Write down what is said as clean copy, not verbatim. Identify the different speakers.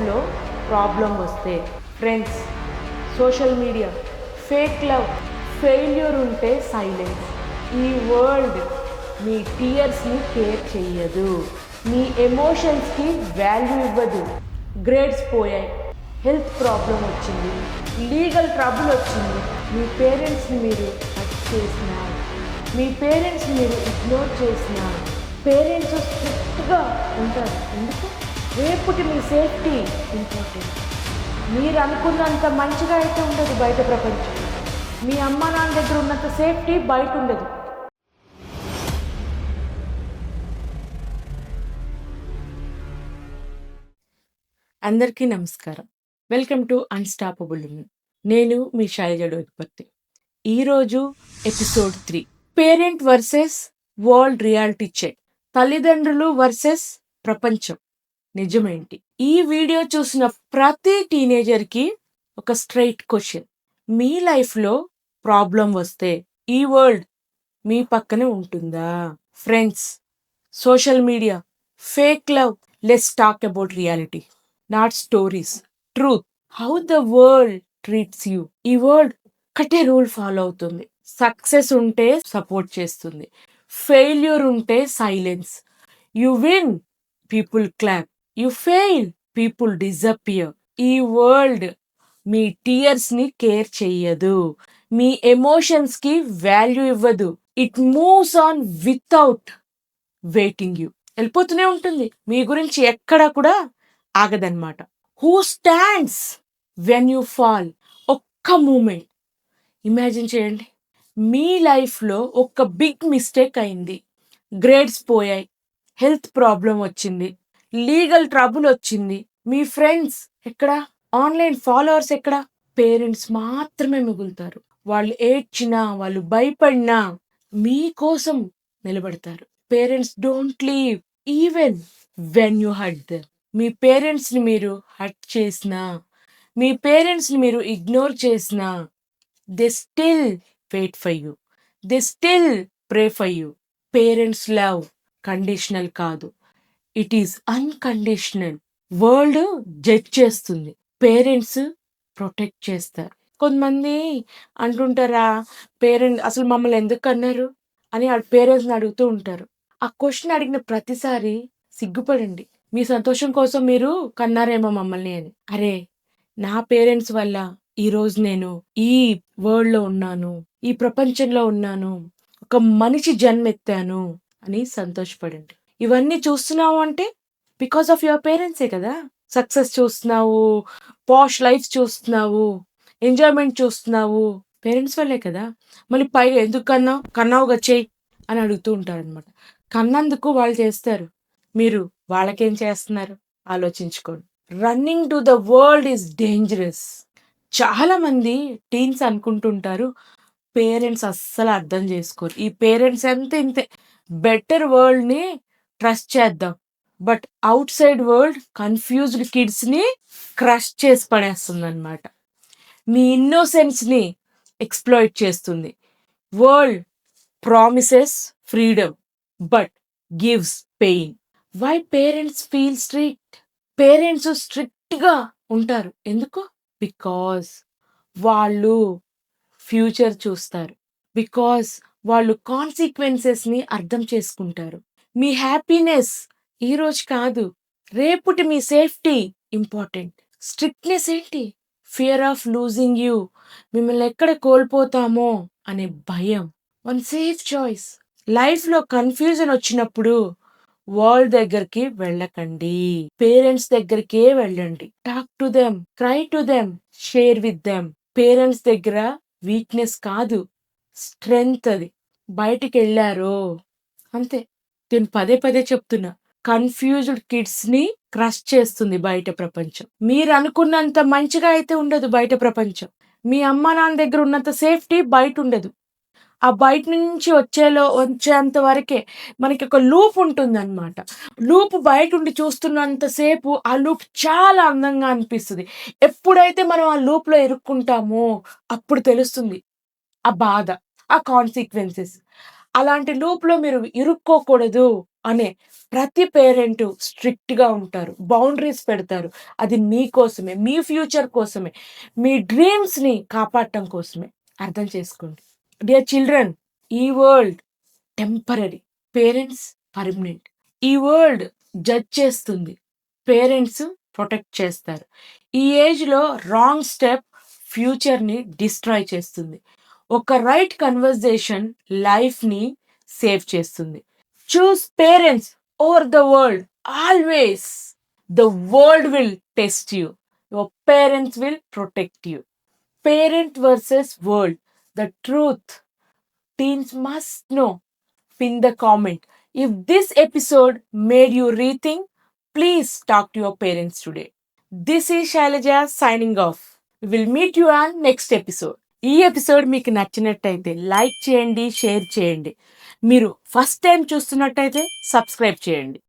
Speaker 1: లైఫ్లో ప్రాబ్లం వస్తే friends, social media, fake love, failure ఉంటే సైలెన్స్. ఈ వరల్డ్ మీ టీయర్స్ని కేర్ చెయ్యదు, మీ ఎమోషన్స్కి వాల్యూ ఇవ్వదు. గ్రేడ్స్ పోయాయి, హెల్త్ ప్రాబ్లం వచ్చింది, లీగల్ ట్రబుల్ వచ్చింది, మీ పేరెంట్స్ని మీరు హర్ట్ చేసినా, మీ పేరెంట్స్ని మీరు ఇగ్నోర్ చేసినా, పేరెంట్స్ స్ట్రిక్ట్గా ఉంటారు. ఎందుకు? రేపటి మీ సేఫ్టీ ఇంపార్టెంట్. మీరు అనుకున్నంత మంచిగా అయితే ఉండదు బయట ప్రపంచం. మీ అమ్మ నాన్న దగ్గర ఉన్నంత సేఫ్టీ బయట ఉండదు. అందరికీ నమస్కారం. Welcome to unstoppable women. నేను మీ శైలజ డోగిపర్తి. ఈరోజు episode 3, parent versus world reality check. తల్లిదండ్రులు వర్సెస్ ప్రపంచం, నిజమేంటి? ఈ వీడియో చూసిన ప్రతి టీనేజర్కి ఒక స్ట్రైట్ క్వశ్చన్: మీ లైఫ్లో ప్రాబ్లం వస్తే ఈ వరల్డ్ మీ పక్కనే ఉంటుందా? Friends, social media, fake love, let's talk about reality, not stories, truth. How the world treats you. ఈ వరల్డ్ ఒకటే రూల్ ఫాలో అవుతుంది: సక్సెస్ ఉంటే సపోర్ట్ చేస్తుంది, ఫెయిల్యూర్ ఉంటే silence. You win, people clap. You fail, people disappear. ఈ world మీ టీయర్స్ని care చెయ్యదు, మీ ఎమోషన్స్కి వాల్యూ ఇవ్వదు. It moves on without waiting you. వెళ్ళిపోతూనే ఉంటుంది, మీ గురించి ఎక్కడా కూడా ఆగదన్నమాట. Who stands when you fall? ఒక్క మూమెంట్ ఇమాజిన్ చేయండి. మీ లైఫ్లో ఒక బిగ్ మిస్టేక్ అయింది, గ్రేడ్స్ పోయాయి, హెల్త్ ప్రాబ్లం వచ్చింది, లీగల్ ట్రబుల్ వచ్చింది. మీ ఫ్రెండ్స్ ఎక్కడా? ఆన్లైన్ ఫాలోవర్స్ ఎక్కడా? పేరెంట్స్ మాత్రమే మిగులుతారు. వాళ్ళు ఏడ్చినా, వాళ్ళు భయపడినా మీకోసం నిలబడతారు. Parents don't leave even when you hurt them. మీ పేరెంట్స్ని మీరు హర్ట్ చేసినా, మీ పేరెంట్స్ని మీరు ఇగ్నోర్ చేసినా, they still wait for you, they still pray for you. Parents love conditional కాదు, it is unconditional. World judge చేస్తుంది, పేరెంట్స్ ప్రొటెక్ట్ చేస్తారు. కొంతమంది అంటుంటారా, పేరెంట్ అసలు మమ్మల్ని ఎందుకు అన్నారు అని వాళ్ళ పేరెంట్స్ని అడుగుతూ ఉంటారు. ఆ క్వశ్చన్ అడిగిన ప్రతిసారి సిగ్గుపడండి. మీ సంతోషం కోసం మీరు కన్నారేమో మమ్మల్ని అని. అరే, నా పేరెంట్స్ వల్ల ఈరోజు నేను ఈ వరల్డ్లో ఉన్నాను, ఈ ప్రపంచంలో ఉన్నాను, ఒక మనిషి జన్మెత్తాను అని సంతోషపడండి. ఇవన్నీ చూస్తున్నావు అంటే బికాస్ ఆఫ్ యువర్ పేరెంట్సే కదా. సక్సెస్ చూస్తున్నావు, పాష్ లైఫ్ చూస్తున్నావు, ఎంజాయ్మెంట్ చూస్తున్నావు, పేరెంట్స్ వల్లే కదా. మళ్ళీ పైగా ఎందుకు కన్నావుగా చెయ్యి అని అడుగుతూ ఉంటారనమాట. కన్నందుకు వాళ్ళు చేస్తారు, మీరు వాళ్ళకేం చేస్తున్నారు ఆలోచించుకోండి. Running to the world is dangerous. చాలా మంది టీన్స్ అనుకుంటుంటారు పేరెంట్స్ అస్సలు అర్థం చేసుకోరు, ఈ పేరెంట్స్ ఎంత ఇంతే, బెటర్ వరల్డ్ని ట్రస్ట్ చేద్దాం. But outside world confused కిడ్స్ని క్రష్ చేసి పడేస్తుంది అనమాట. మీ ఇన్నోసెన్స్ని ఎక్స్ప్లాయిట్ చేస్తుంది. World promises freedom but gives pain. Why parents feel strict? Parents స్ట్రిక్ట్గా ఉంటారు ఎందుకు? బికాస్ వాళ్ళు ఫ్యూచర్ చూస్తారు, బికాస్ వాళ్ళు కాన్సిక్వెన్సెస్ని అర్థం చేసుకుంటారు. మీ హ్యాపీనెస్ ఈరోజు కాదు, రేపుటి మీ సేఫ్టీ ఇంపార్టెంట్. స్ట్రిక్ట్నెస్ ఏంటి? ఫియర్ ఆఫ్ లూజింగ్ యూ, మిమ్మల్ని ఎక్కడ కోల్పోతామో అనే భయం. One safe choice. లైఫ్లో కన్ఫ్యూజన్ వచ్చినప్పుడు వరల్డ్ దగ్గరికి వెళ్ళకండి, పేరెంట్స్ దగ్గరికే వెళ్ళండి. Talk to them, cry to them, share with them. Parents దగ్గర వీక్నెస్ కాదు, స్ట్రెంగ్త్ అది. బయటికి వెళ్ళారో అంతే. నేను పదే పదే చెప్తున్నా, కన్ఫ్యూజ్డ్ కిడ్స్ని క్రష్ చేస్తుంది బయట ప్రపంచం. మీరు అనుకున్నంత మంచిగా అయితే ఉండదు బయట ప్రపంచం. మీ అమ్మ నాన్న దగ్గర ఉన్నంత సేఫ్టీ బయట ఉండదు. ఆ బయట నుంచి వచ్చేంత వరకే మనకి ఒక లూప్ ఉంటుంది అనమాట. లూప్ బయట ఉండి చూస్తున్నంతసేపు ఆ లూప్ చాలా అందంగా అనిపిస్తుంది. ఎప్పుడైతే మనం ఆ లూప్లో ఇరుక్కుంటామో అప్పుడు తెలుస్తుంది ఆ బాధ, ఆ కాన్సిక్వెన్సెస్. అలాంటి లూప్లో మీరు ఇరుక్కోకూడదు అనే ప్రతి పేరెంటు స్ట్రిక్ట్‌గా ఉంటారు. బౌండరీస్ పెడతారు. అది మీకోసమే, మీ ఫ్యూచర్ కోసమే, మీ డ్రీమ్స్‌ని కాపాడటం కోసమే. అర్థం చేసుకోండి. డియర్ చిల్డ్రన్, ఈ వరల్డ్ టెంపరరీ. Parents permanent. ఈ వరల్డ్ జడ్జ్ చేస్తుంది. పేరెంట్స్ ప్రొటెక్ట్ చేస్తారు. ఈ ఏజ్‌లో రాంగ్ స్టెప్ ఫ్యూచర్‌ని డిస్ట్రాయ్ చేస్తుంది. ఒక రైట్ కన్వర్జేషన్ లైఫ్‌ని సేవ్ చేస్తుంది. Choose parents over the world always. The world will test you. Your parents will protect you. Parent versus world. The truth teens must know. Pin the comment. If this episode made you rethink, please talk to your parents today. This is Shailaja signing off. We will meet you on next episode. ఈ episode మీకు నచ్చినట్టయితే like చేయండి, share చేయండి. మీరు first time చూస్తున్నట్టయితే subscribe చేయండి.